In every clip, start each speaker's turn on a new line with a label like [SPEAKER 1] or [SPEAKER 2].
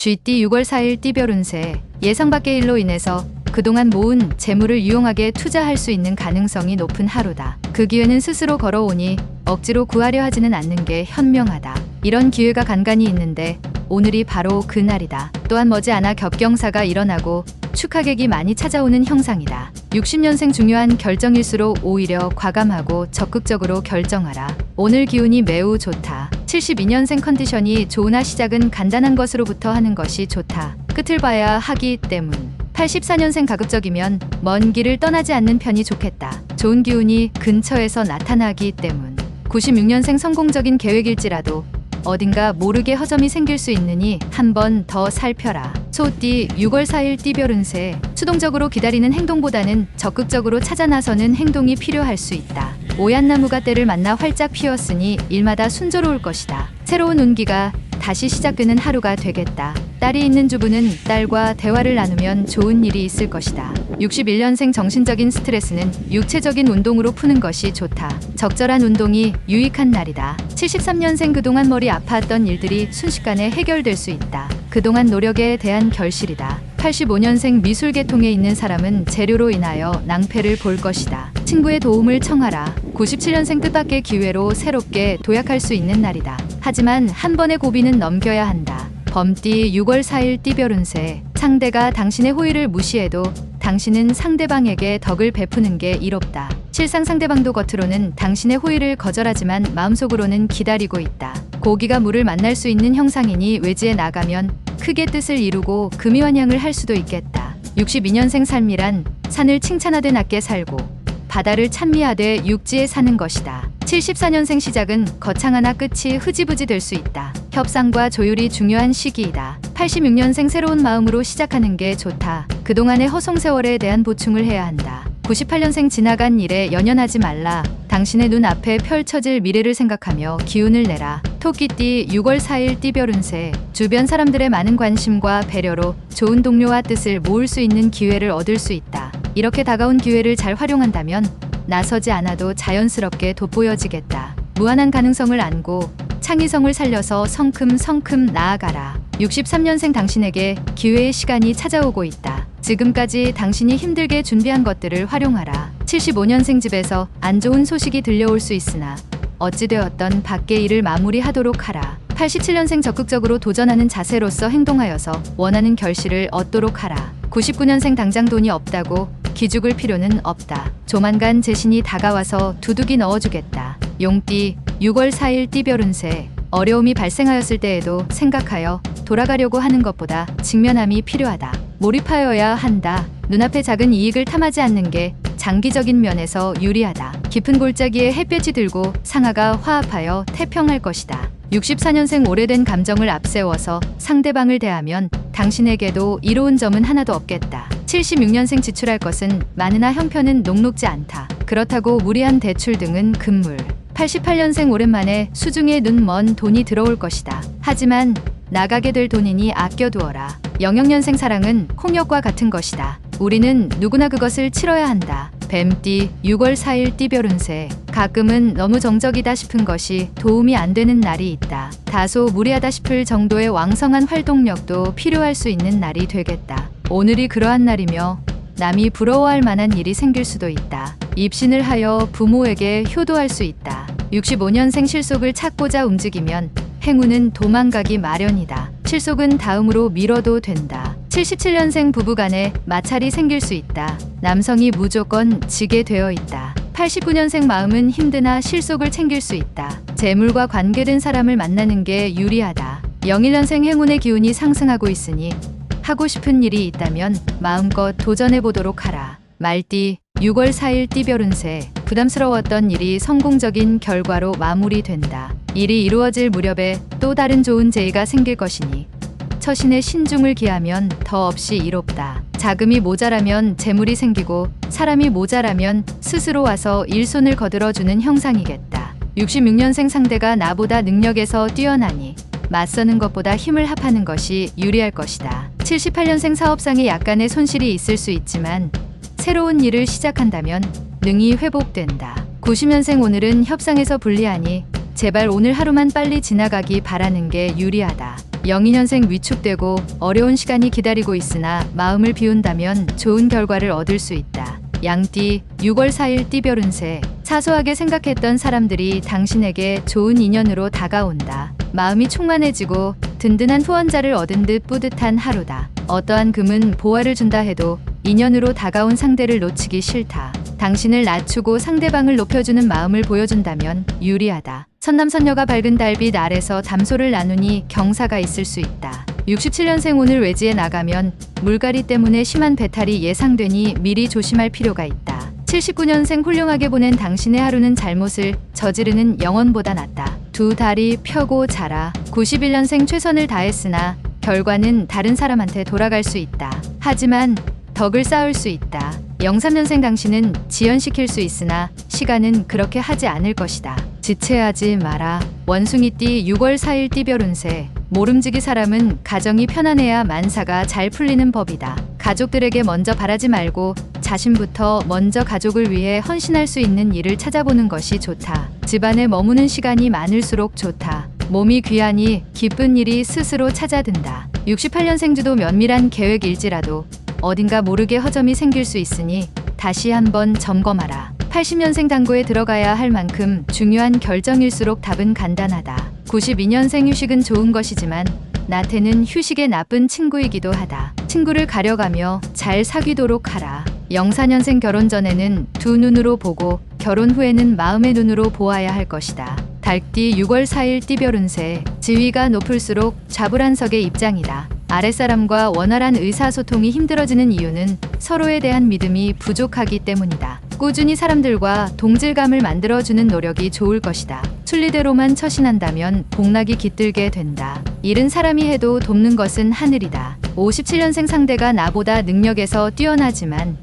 [SPEAKER 1] GT 6월 4일 띠별 운세. 예상 밖의 일로 인해서 그동안 모은 재물을 유용하게 투자할 수 있는 가능성이 높은 하루다. 그 기회는 스스로 걸어오니 억지로 구하려 하지는 않는 게 현명하다. 이런 기회가 간간히 있는데 오늘이 바로 그날이다. 또한 머지않아 겹경사가 일어나고 축하객이 많이 찾아오는 형상이다. 60년생 중요한 결정일수록 오히려 과감하고 적극적으로 결정하라. 오늘 기운이 매우 좋다. 72년생 컨디션이 좋으나 시작은 간단한 것으로부터 하는 것이 좋다. 끝을 봐야 하기 때문. 84년생 가급적이면 먼 길을 떠나지 않는 편이 좋겠다. 좋은 기운이 근처에서 나타나기 때문. 96년생 성공적인 계획일지라도 어딘가 모르게 허점이 생길 수 있으니 한 번 더 살펴라. 소띠 6월 4일 띠별 운세. 수동적으로 기다리는 행동보다는 적극적으로 찾아 나서는 행동이 필요할 수 있다. 오얏나무가 때를 만나 활짝 피었으니 일마다 순조로울 것이다. 새로운 운기가 다시 시작되는 하루가 되겠다. 딸이 있는 주부는 딸과 대화를 나누면 좋은 일이 있을 것이다. 61년생 정신적인 스트레스는 육체적인 운동으로 푸는 것이 좋다. 적절한 운동이 유익한 날이다. 73년생 그동안 머리 아팠던 일들이 순식간에 해결될 수 있다. 그동안 노력에 대한 결실이다. 85년생 미술계통에 있는 사람은 재료로 인하여 낭패를 볼 것이다. 친구의 도움을 청하라. 97년생 뜻밖의 기회로 새롭게 도약할 수 있는 날이다. 하지만 한 번의 고비는 넘겨야 한다. 범띠 6월 4일 띠별 운세. 상대가 당신의 호의를 무시해도 당신은 상대방에게 덕을 베푸는 게 이롭다. 실상 상대방도 겉으로는 당신의 호의를 거절하지만 마음속으로는 기다리고 있다. 고기가 물을 만날 수 있는 형상이니 외지에 나가면 크게 뜻을 이루고 금이환양을 할 수도 있겠다. 62년생 삶이란 산을 칭찬하되 낮게 살고 바다를 찬미하되 육지에 사는 것이다. 74년생 시작은 거창하나 끝이 흐지부지 될 수 있다. 협상과 조율이 중요한 시기이다. 86년생 새로운 마음으로 시작하는 게 좋다. 그동안의 허송세월에 대한 보충을 해야 한다. 98년생 지나간 일에 연연하지 말라. 당신의 눈앞에 펼쳐질 미래를 생각하며 기운을 내라. 토끼띠 6월 4일 띠별 운세. 주변 사람들의 많은 관심과 배려로 좋은 동료와 뜻을 모을 수 있는 기회를 얻을 수 있다. 이렇게 다가온 기회를 잘 활용한다면 나서지 않아도 자연스럽게 돋보여지겠다. 무한한 가능성을 안고 창의성을 살려서 성큼성큼 나아가라. 63년생 당신에게 기회의 시간이 찾아오고 있다. 지금까지 당신이 힘들게 준비한 것들을 활용하라. 75년생 집에서 안 좋은 소식이 들려올 수 있으나 어찌되었던 밖의 일을 마무리하도록 하라. 87년생 적극적으로 도전하는 자세로서 행동하여서 원하는 결실을 얻도록 하라. 99년생 당장 돈이 없다고 기죽을 필요는 없다. 조만간 재신이 다가와서 두둑이 넣어주겠다. 용띠 6월 4일 띠별 운세. 어려움이 발생하였을 때에도 생각하여 돌아가려고 하는 것보다 직면함이 필요하다. 몰입하여야 한다. 눈앞의 작은 이익을 탐하지 않는 게 장기적인 면에서 유리하다. 깊은 골짜기에 햇볕이 들고 상하가 화합하여 태평할 것이다. 64년생 오래된 감정을 앞세워서 상대방을 대하면 당신에게도 이로운 점은 하나도 없겠다. 76년생 지출할 것은 많으나 형편은 녹록지 않다. 그렇다고 무리한 대출 등은 금물. 88년생 오랜만에 수중에 눈 먼 돈이 들어올 것이다. 하지만 나가게 될 돈이니 아껴두어라. 00년생 사랑은 홍역과 같은 것이다. 우리는 누구나 그것을 치러야 한다. 뱀띠 6월 4일 띠별 운세. 가끔은 너무 정적이다 싶은 것이 도움이 안 되는 날이 있다. 다소 무리하다 싶을 정도의 왕성한 활동력도 필요할 수 있는 날이 되겠다. 오늘이 그러한 날이며 남이 부러워할 만한 일이 생길 수도 있다. 입신을 하여 부모에게 효도할 수 있다. 65년생 실속을 찾고자 움직이면 행운은 도망가기 마련이다. 실속은 다음으로 미뤄도 된다. 77년생 부부간에 마찰이 생길 수 있다. 남성이 무조건 지게 되어 있다. 89년생 마음은 힘드나 실속을 챙길 수 있다. 재물과 관계된 사람을 만나는 게 유리하다. 01년생 행운의 기운이 상승하고 있으니 하고 싶은 일이 있다면 마음껏 도전해보도록 하라. 말띠 6월 4일 띠별 운세. 부담스러웠던 일이 성공적인 결과로 마무리된다. 일이 이루어질 무렵에 또 다른 좋은 재의가 생길 것이니 처신에 신중을 기하면 더없이 이롭다. 자금이 모자라면 재물이 생기고 사람이 모자라면 스스로 와서 일손을 거들어주는 형상이겠다. 66년생 상대가 나보다 능력에서 뛰어나니 맞서는 것보다 힘을 합하는 것이 유리할 것이다. 78년생 사업상에 약간의 손실이 있을 수 있지만 새로운 일을 시작한다면 능히 회복된다. 90년생 오늘은 협상에서 불리하니 제발 오늘 하루만 빨리 지나가기 바라는 게 유리하다. 02년생 위축되고 어려운 시간이 기다리고 있으나 마음을 비운다면 좋은 결과를 얻을 수 있다. 양띠 6월 4일 띠별 운세. 사소하게 생각했던 사람들이 당신에게 좋은 인연으로 다가온다. 마음이 충만해지고 든든한 후원자를 얻은 듯 뿌듯한 하루다. 어떠한 금은 보화를 준다 해도 인연으로 다가온 상대를 놓치기 싫다. 당신을 낮추고 상대방을 높여주는 마음을 보여준다면 유리하다. 선남선녀가 밝은 달빛 아래서 담소를 나누니 경사가 있을 수 있다. 67년생 오늘 외지에 나가면 물갈이 때문에 심한 배탈이 예상되니 미리 조심할 필요가 있다. 79년생 훌륭하게 보낸 당신의 하루는 잘못을 저지르는 영혼보다 낫다. 두 다리 펴고 자라. 91년생 최선을 다했으나 결과는 다른 사람한테 돌아갈 수 있다. 하지만 덕을 쌓을 수 있다. 03년생 당신은 지연시킬 수 있으나 시간은 그렇게 하지 않을 것이다. 지체하지 마라. 원숭이띠 6월 4일 띠별 운세. 모름지기 사람은 가정이 편안해야 만사가 잘 풀리는 법이다. 가족들에게 먼저 바라지 말고 자신부터 먼저 가족을 위해 헌신할 수 있는 일을 찾아보는 것이 좋다. 집안에 머무는 시간이 많을수록 좋다. 몸이 귀하니 기쁜 일이 스스로 찾아든다. 68년생 주도 면밀한 계획일지라도 어딘가 모르게 허점이 생길 수 있으니 다시 한번 점검하라. 80년생 당구에 들어가야 할 만큼 중요한 결정일수록 답은 간단하다. 92년생 휴식은 좋은 것이지만 나태는 휴식의 나쁜 친구이기도 하다. 친구를 가려가며 잘 사귀도록 하라. 04년생 결혼 전에는 두 눈으로 보고 결혼 후에는 마음의 눈으로 보아야 할 것이다. 달띠 6월 4일 띠별 운세. 지위가 높을수록 좌불안석의 입장이다. 아랫사람과 원활한 의사소통이 힘들어지는 이유는 서로에 대한 믿음이 부족하기 때문이다. 꾸준히 사람들과 동질감을 만들어주는 노력이 좋을 것이다. 순리대로만 처신한다면 복락이 깃들게 된다. 일은 사람이 해도 돕는 것은 하늘이다. 57년생 상대가 나보다 능력에서 뛰어나지만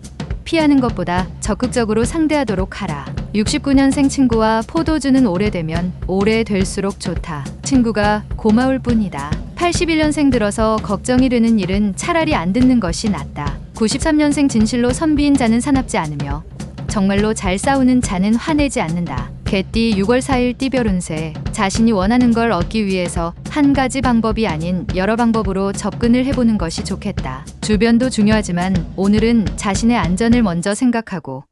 [SPEAKER 1] 피하는 것보다 적극적으로 상대하도록 하라. 69년생 친구와 포도주는 오래되면 오래될수록 좋다. 친구가 고마울 뿐이다. 81년생 들어서 걱정이 되는 일은 차라리 안 듣는 것이 낫다. 93년생 진실로 선비인 자는 사납지 않으며 정말로 잘 싸우는 자는 화내지 않는다. 개띠 6월 4일 띠별 운세. 자신이 원하는 걸 얻기 위해서 한 가지 방법이 아닌 여러 방법으로 접근을 해보는 것이 좋겠다. 주변도 중요하지만 오늘은 자신의 안전을 먼저 생각하고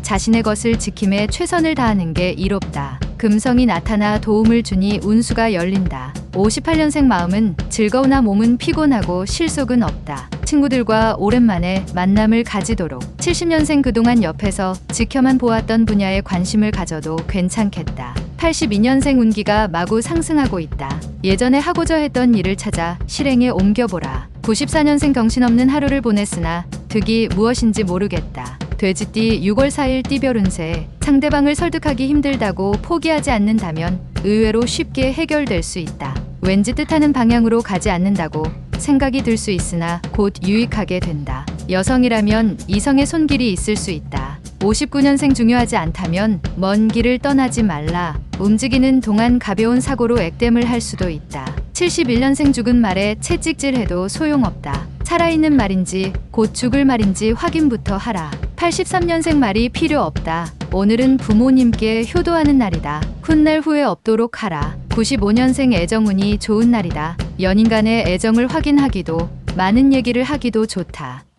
[SPEAKER 1] 자신의 것을 지킴에 최선을 다하는 게 이롭다. 금성이 나타나 도움을 주니 운수가 열린다. 58년생 마음은 즐거우나 몸은 피곤하고 실속은 없다. 친구들과 오랜만에 만남을 가지도록. 70년생 그동안 옆에서 지켜만 보았던 분야에 관심을 가져도 괜찮겠다. 82년생 운기가 마구 상승하고 있다. 예전에 하고자 했던 일을 찾아 실행에 옮겨보라. 94년생 정신없는 하루를 보냈으나 득이 무엇인지 모르겠다. 돼지띠 6월 4일 띠별 운세. 상대방을 설득하기 힘들다고 포기하지 않는다면 의외로 쉽게 해결될 수 있다. 왠지 뜻하는 방향으로 가지 않는다고 생각이 들 수 있으나 곧 유익하게 된다. 여성이라면 이성의 손길이 있을 수 있다. 59년생 중요하지 않다면 먼 길을 떠나지 말라. 움직이는 동안 가벼운 사고로 액땜을 할 수도 있다. 71년생 죽은 말에 채찍질해도 소용없다. 살아있는 말인지 곧 죽을 말인지 확인부터 하라. 83년생 말이 필요 없다. 오늘은 부모님께 효도하는 날이다. 훗날 후회 없도록 하라. 95년생 애정운이 좋은 날이다. 연인 간의 애정을 확인하기도 많은 얘기를 하기도 좋다.